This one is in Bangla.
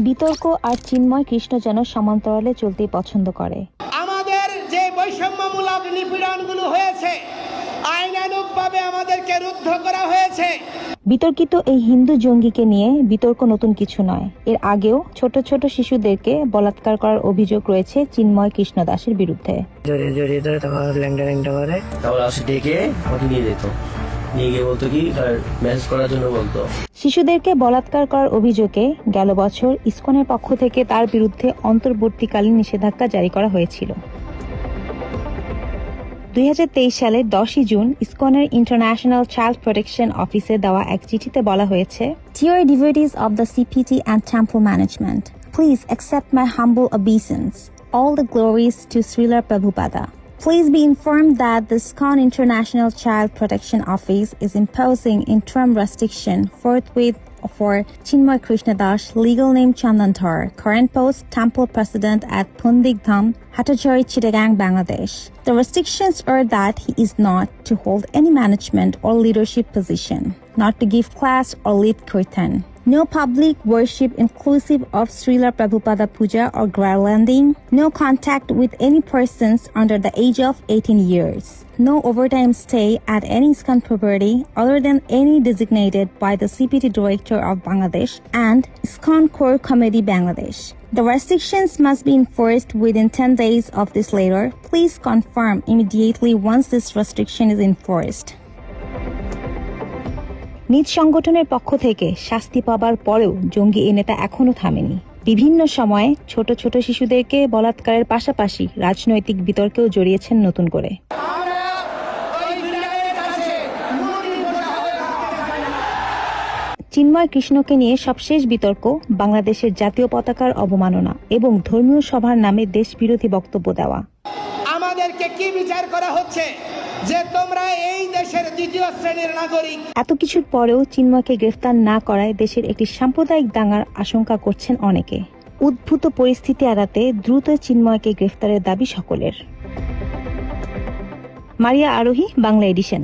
বিতর্ক আর চিন্ময় কৃষ্ণ যেন সমান্তরালে চলতেই পছন্দ করে। আমাদের যে বৈষম্যমূলক নিপীড়নগুলো হয়েছে, আইনানুগভাবে আমাদেরকে রুদ্ধ করা হয়েছে। বিতর্কিত এই হিন্দু জঙ্গিকে নিয়ে বিতর্ক নতুন কিছু নয়। এর আগেও ছোট ছোট শিশুদেরকে বলাৎকার করার অভিযোগ রয়েছে চিন্ময় কৃষ্ণ দাসের বিরুদ্ধে। শিশুদেরকে বলাৎকার করার অভিযোগে গেল বছর ইসকনের পক্ষ থেকে তার বিরুদ্ধে অন্তর্বর্তীকালীন নিষেধাজ্ঞা জারি করা হয়েছিল। 2023 সালের 10 জুন ইসকনের ইন্টারন্যাশনাল চাইল্ড প্রোটেকশন অফিসে দেওয়া এক চিঠিতে বলা হয়েছে, Dear devotees of the CPT and temple management, please accept my humble obeisance. All the glories to Srila Prabhupada. Please be informed that the ISKCON International Child Protection Office is imposing interim restriction forthwith for Chinmay Krishna Das, legal name Chandan Thar, current post Temple President at Pundik Dham, Hattachari, Chittagong, Bangladesh. The restrictions are that he is not to hold any management or leadership position, not to give class or lead kirtan. No public worship inclusive of Srila Prabhupada Puja or garlanding. No contact with any persons under the age of 18 years. No overtime stay at any ISKCON property other than any designated by the CPT Director of Bangladesh and ISKCON Core Committee Bangladesh. The restrictions must be enforced within 10 days of this letter. Please confirm immediately once this restriction is enforced. নিজ সংগঠনের পক্ষ থেকে শাস্তি পাবার পরেও জঙ্গি এই নেতা এখনো থামেনি। বিভিন্ন সময়ে ছোট ছোট শিশুদেরকে বলাৎকারের পাশাপাশি রাজনৈতিক বিতর্কেও জড়িয়েছেন নতুন করে। চিন্ময় কৃষ্ণকে নিয়ে সবশেষ বিতর্ক বাংলাদেশের জাতীয় পতাকার অবমাননা এবং ধর্মীয় সভার নামে দেশবিরোধী বক্তব্য দেওয়া। আমাদেরকে কি বিচার করা হচ্ছে যে তোমরা এই দেশের দ্বিতীয় শ্রেণীর নাগরিক? এত কিছুর পরেও চিন্ময়কে গ্রেফতার না করায় দেশের একটি সাম্প্রদায়িক দাঙ্গার আশঙ্কা করছেন অনেকে। উদ্ভূত পরিস্থিতি এড়াতে দ্রুত চিন্ময়কে গ্রেফতারের দাবি সকলের। মারিয়া আরোহী, বাংলা এডিশন।